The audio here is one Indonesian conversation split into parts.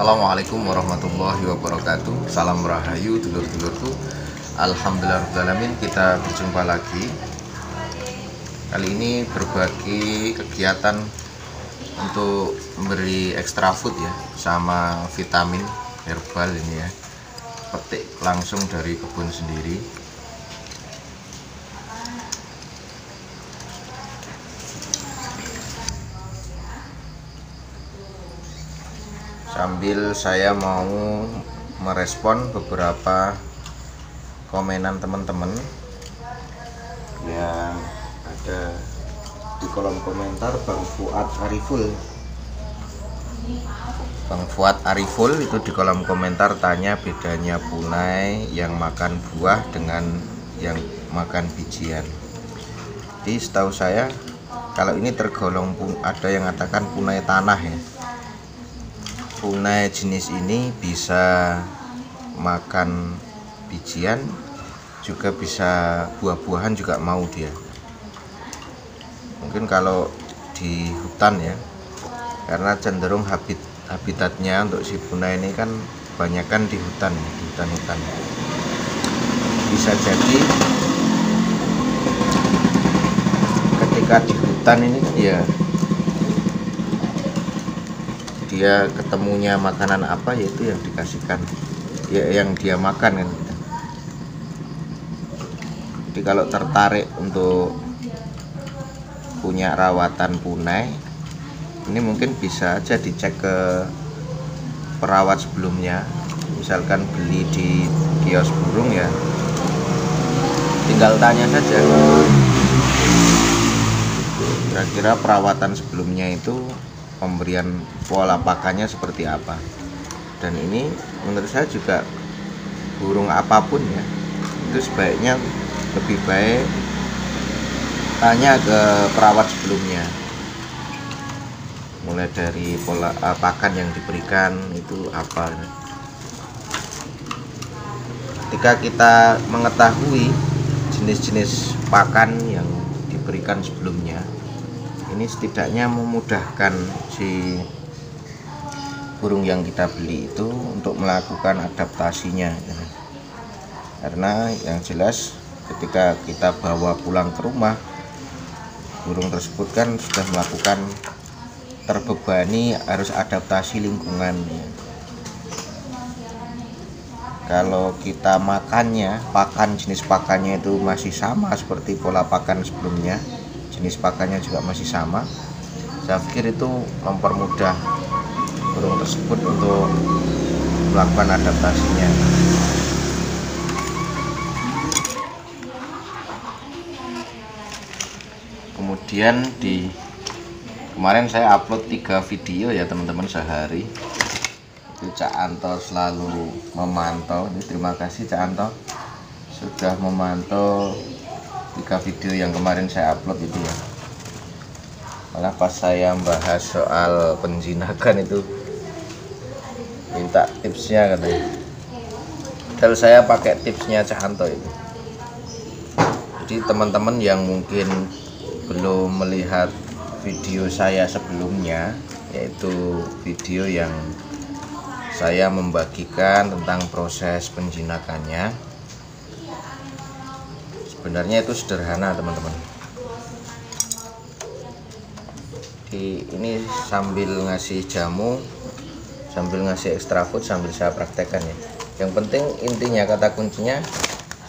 Assalamualaikum warahmatullahi wabarakatuh. Salam rahayu dulur-dulurku. Alhamdulillahirrahmanirrahim. Kita berjumpa lagi. Kali ini berbagi kegiatan untuk memberi extra food ya, sama vitamin herbal ini ya. Petik langsung dari kebun sendiri. Sambil saya mau merespon beberapa komenan teman-teman yang ada di kolom komentar. Bang Fuad Ariful itu di kolom komentar tanya bedanya punai yang makan buah dengan yang makan bijian. Jadi setahu saya kalau ini tergolong, ada yang mengatakan punai tanah ya. Punai jenis ini bisa makan bijian, juga bisa buah-buahan juga mau dia. Mungkin kalau di hutan ya, karena cenderung habitatnya untuk si punai ini kan kebanyakan di hutan, di hutan-hutan. Bisa jadi ketika di hutan ini ya, dia ketemunya makanan apa, yaitu yang dikasihkan ya, yang dia makan kan. Jadi kalau tertarik untuk punya rawatan punai ini, mungkin bisa aja dicek ke perawat sebelumnya. Misalkan beli di kios burung ya, tinggal tanya saja kira-kira perawatan sebelumnya itu pemberian pola pakannya seperti apa. Dan ini menurut saya juga burung apapun ya, itu sebaiknya lebih baik tanya ke perawat sebelumnya, mulai dari pola pakan yang diberikan itu apa. Ketika kita mengetahui jenis-jenis pakan yang diberikan sebelumnya, ini setidaknya memudahkan si burung yang kita beli itu untuk melakukan adaptasinya. Karena yang jelas ketika kita bawa pulang ke rumah, burung tersebut kan sudah melakukan, terbebani harus adaptasi lingkungan. Kalau kita makannya, jenis pakannya itu masih sama seperti pola pakan sebelumnya, jenis pakannya juga masih sama, saya pikir itu mempermudah burung tersebut untuk melakukan adaptasinya. Kemudian kemarin saya upload 3 video ya teman-teman sehari. Itu Cak Anto selalu memantau. Ini terima kasih Cak Anto sudah memantau 3 video yang kemarin saya upload itu ya. Malah pas saya bahas soal penjinakan itu minta tipsnya katanya. Padahal saya pakai tipsnya Cak Anto itu. Jadi teman-teman yang mungkin belum melihat video saya sebelumnya, yaitu video yang saya membagikan tentang proses penjinakannya, sebenarnya itu sederhana teman-teman. Ini sambil ngasih jamu, sambil ngasih extra food, sambil saya praktekkan ya. Yang penting intinya, kata kuncinya,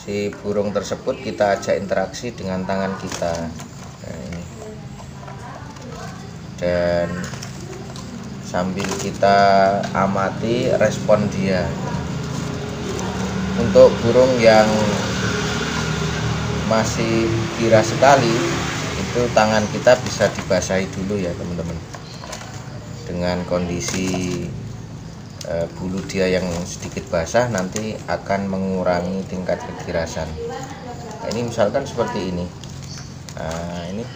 si burung tersebut kita ajak interaksi dengan tangan kita. Nah, ini. Dan sambil kita amati respon dia. Untuk burung yang masih kira sekali, itu tangan kita bisa dibasahi dulu ya teman-teman, dengan kondisi bulu dia yang sedikit basah nanti akan mengurangi tingkat kegirasan. Nah, ini misalkan seperti ini. Nah, ini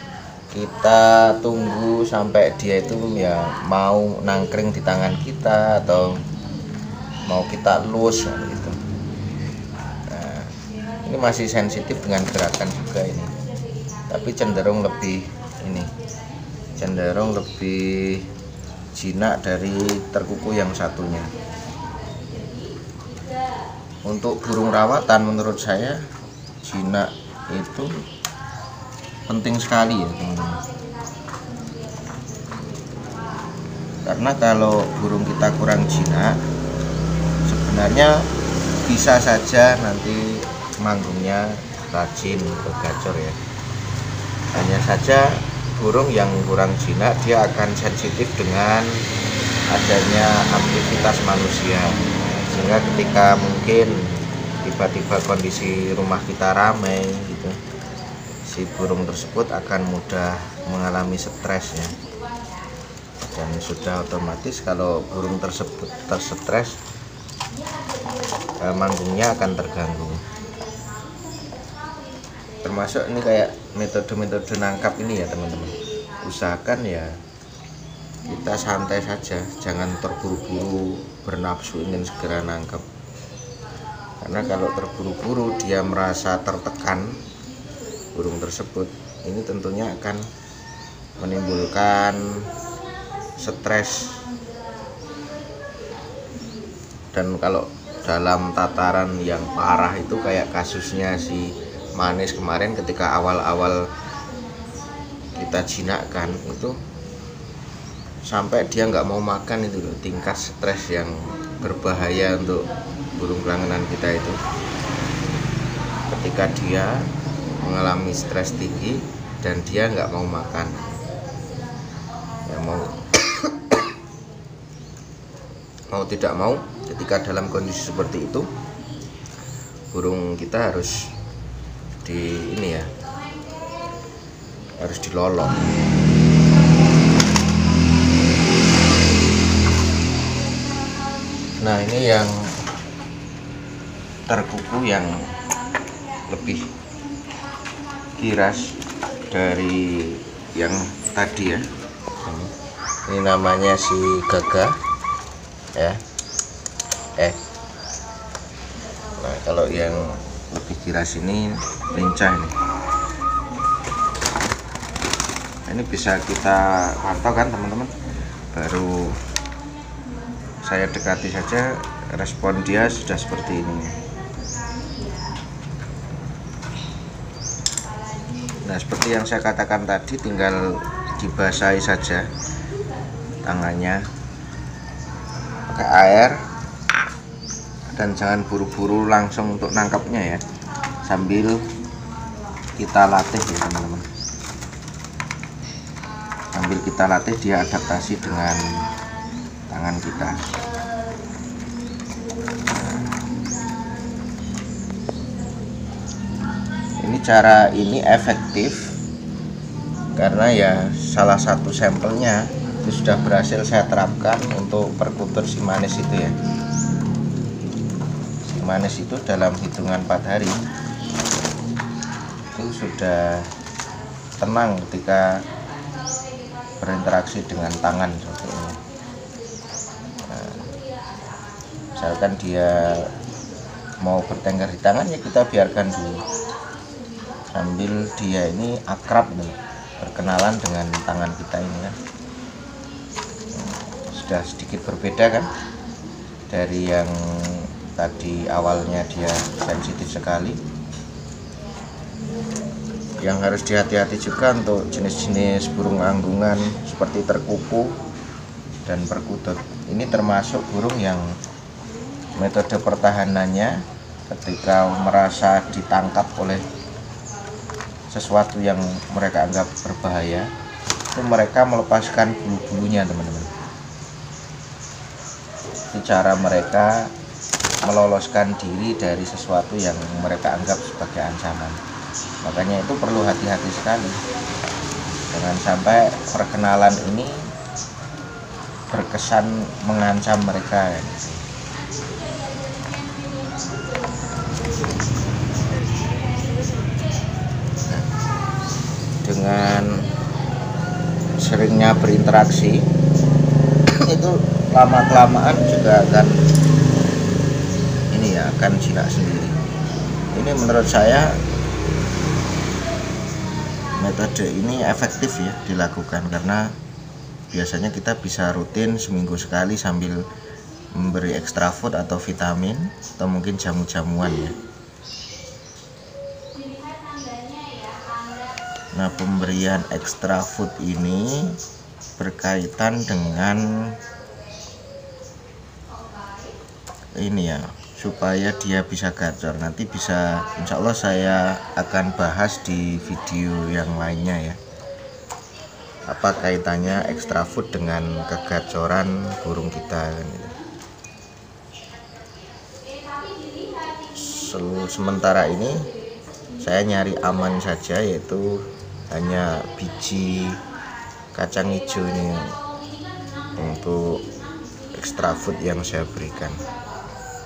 kita tunggu sampai dia itu ya mau nangkring di tangan kita atau mau kita elus gitu. Nah, ini masih sensitif dengan gerakan juga ini, tapi cenderung lebih jinak dari terkuku yang satunya. Untuk burung rawatan menurut saya jinak itu penting sekali ya teman-teman. Karena kalau burung kita kurang jinak, sebenarnya bisa saja nanti manggungnya rajin bergacor ya. Hanya saja burung yang kurang jinak dia akan sensitif dengan adanya aktivitas manusia, sehingga ketika mungkin tiba-tiba kondisi rumah kita ramai gitu, si burung tersebut akan mudah mengalami stres ya. Dan sudah otomatis kalau burung tersebut terstres, manggungnya akan terganggu. Termasuk ini kayak metode-metode nangkap ini ya teman-teman, usahakan ya kita santai saja, jangan terburu-buru bernafsu ingin segera nangkap. Karena kalau terburu-buru dia merasa tertekan burung tersebut, ini tentunya akan menimbulkan stres. Dan kalau dalam tataran yang parah itu kayak kasusnya si Manis kemarin, ketika awal-awal kita jinakkan itu sampai dia nggak mau makan, itu loh tingkat stres yang berbahaya untuk burung langganan kita itu. Ketika dia mengalami stres tinggi dan dia nggak mau makan, ya mau tidak mau, ketika dalam kondisi seperti itu burung kita harus harus dilolong. Nah, ini yang terkuku yang lebih kiras dari yang tadi ya. Ini namanya si gagah ya. Nah, kalau yang lebih kiras ini lincah ini. Ini bisa kita pantau kan teman-teman. Baru saya dekati saja respon dia sudah seperti ini. Nah, seperti yang saya katakan tadi, tinggal dibasahi saja tangannya pakai air, dan jangan buru-buru langsung untuk nangkapnya ya, sambil kita latih ya teman-teman. Sambil kita latih dia adaptasi dengan tangan kita. Ini cara ini efektif karena ya salah satu sampelnya itu sudah berhasil saya terapkan untuk perkutur si Manis itu ya. Si Manis itu dalam hitungan 4 hari itu sudah tenang ketika berinteraksi dengan tangan seperti ini. Nah, misalkan dia mau bertengkar di tangan ya kita biarkan dulu, sambil dia ini akrab nih, berkenalan dengan tangan kita ini kan. Sudah sedikit berbeda kan dari yang tadi awalnya dia sensitif sekali. Yang harus dihati-hati juga untuk jenis-jenis burung anggungan seperti terkuku dan perkutut. Ini termasuk burung yang metode pertahanannya ketika merasa ditangkap oleh sesuatu yang mereka anggap berbahaya, itu mereka melepaskan bulu-bulunya teman-teman. Itu cara mereka meloloskan diri dari sesuatu yang mereka anggap sebagai ancaman. Makanya itu perlu hati-hati sekali, jangan sampai perkenalan ini berkesan mengancam mereka. Dengan seringnya berinteraksi itu lama-kelamaan juga akan ini ya, akan jinak sendiri. Ini menurut saya metode ini efektif ya dilakukan, karena biasanya kita bisa rutin seminggu sekali sambil memberi extra food atau vitamin atau mungkin jamu-jamuan ya. Nah, pemberian extra food ini berkaitan dengan ini ya, supaya dia bisa gacor. Nanti bisa, insya Allah saya akan bahas di video yang lainnya ya, apa kaitannya extra food dengan kegacoran burung kita gitu. Sementara ini saya nyari aman saja, yaitu hanya biji kacang hijau ini untuk extra food yang saya berikan.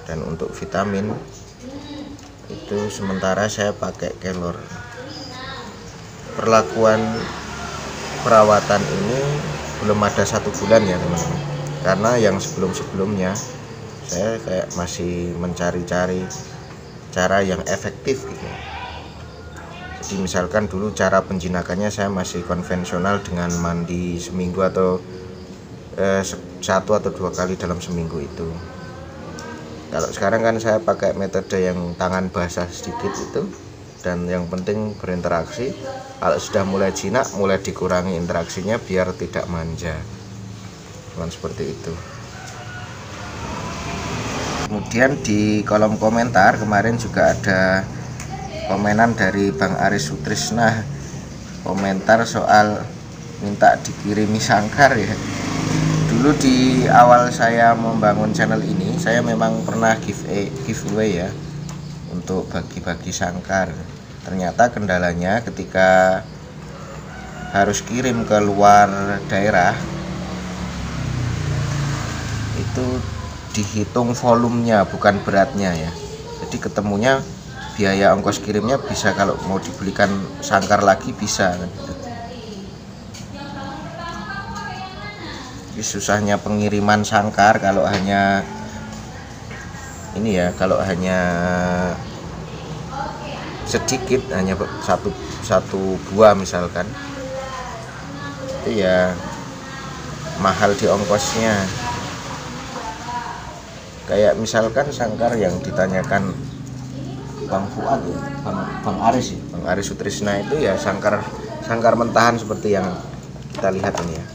Dan untuk vitamin itu sementara saya pakai kelor. Perlakuan perawatan ini belum ada 1 bulan ya teman-teman, karena yang sebelum-sebelumnya saya kayak masih mencari-cari cara yang efektif gitu. Jadi misalkan dulu cara penjinakannya saya masih konvensional dengan mandi seminggu atau 1 atau 2 kali dalam seminggu itu. Kalau sekarang kan saya pakai metode yang tangan basah sedikit itu, dan yang penting berinteraksi. Kalau sudah mulai jinak, mulai dikurangi interaksinya biar tidak manja. Cuman seperti itu. Kemudian di kolom komentar kemarin juga ada komenan dari Bang Aris Sutrisna, komentar soal minta dikirimi sangkar ya. Dulu di awal saya membangun channel ini, saya memang pernah giveaway ya untuk bagi-bagi sangkar. Ternyata kendalanya ketika harus kirim ke luar daerah itu dihitung volumenya bukan beratnya ya. Jadi ketemunya biaya ongkos kirimnya bisa, kalau mau dibelikan sangkar lagi bisa kan gitu. Jadi susahnya pengiriman sangkar kalau hanya ini ya, kalau hanya sedikit, hanya satu buah misalkan, itu ya mahal di ongkosnya. Kayak misalkan sangkar yang ditanyakan Bang Fuad ya, Bang Aris ya, Bang Aris Sutrisna itu ya sangkar mentahan seperti yang kita lihat ini ya.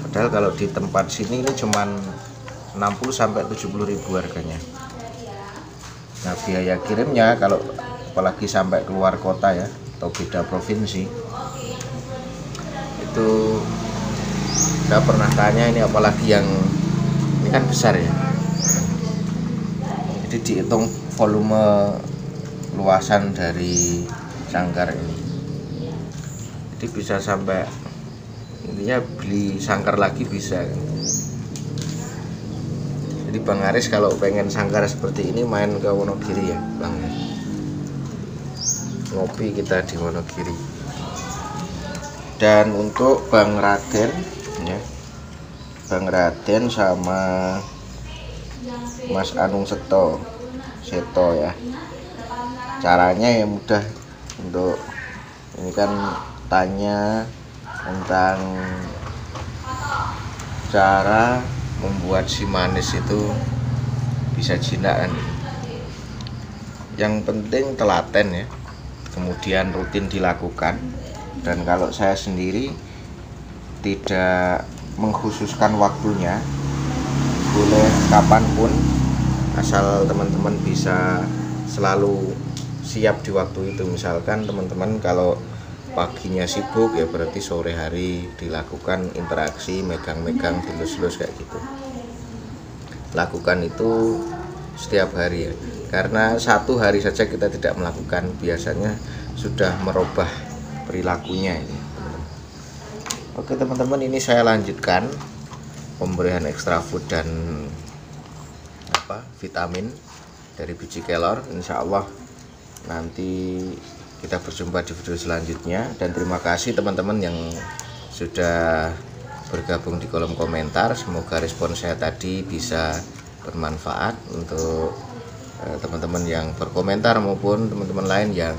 Padahal kalau di tempat sini ini cuman 60-70 ribu harganya. Nah, biaya kirimnya kalau apalagi sampai keluar kota ya atau beda provinsi, itu saya pernah tanya, ini apalagi yang ini kan besar ya. Jadi dihitung volume luasan dari sangkar ini, jadi bisa sampai intinya beli sangkar lagi bisa kan. Jadi Bang Aris kalau pengen sangkar seperti ini main ke Wonogiri ya Bang, ngopi kita di Wonogiri. Dan untuk Bang Raden ya, Bang Raden sama Mas Anung Seto ya, caranya ya mudah. Untuk ini kan tanya tentang cara membuat si manis itu bisa jinak kan. Yang penting telaten ya, kemudian rutin dilakukan. Dan kalau saya sendiri tidak mengkhususkan waktunya, boleh kapanpun, asal teman-teman bisa selalu siap di waktu itu. Misalkan teman-teman kalau paginya sibuk ya berarti sore hari dilakukan interaksi, megang-megang, dilus-lus kayak gitu. Lakukan itu setiap hari ya, karena 1 hari saja kita tidak melakukan biasanya sudah merubah perilakunya ini. Oke teman-teman, ini saya lanjutkan pemberian extra food dan vitamin dari biji kelor. Insya Allah nanti kita berjumpa di video selanjutnya, dan terima kasih teman-teman yang sudah bergabung di kolom komentar. Semoga respon saya tadi bisa bermanfaat untuk teman-teman yang berkomentar maupun teman-teman lain yang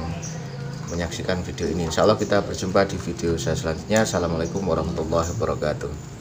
menyaksikan video ini. Insya Allah kita berjumpa di video saya selanjutnya. Assalamualaikum warahmatullahi wabarakatuh.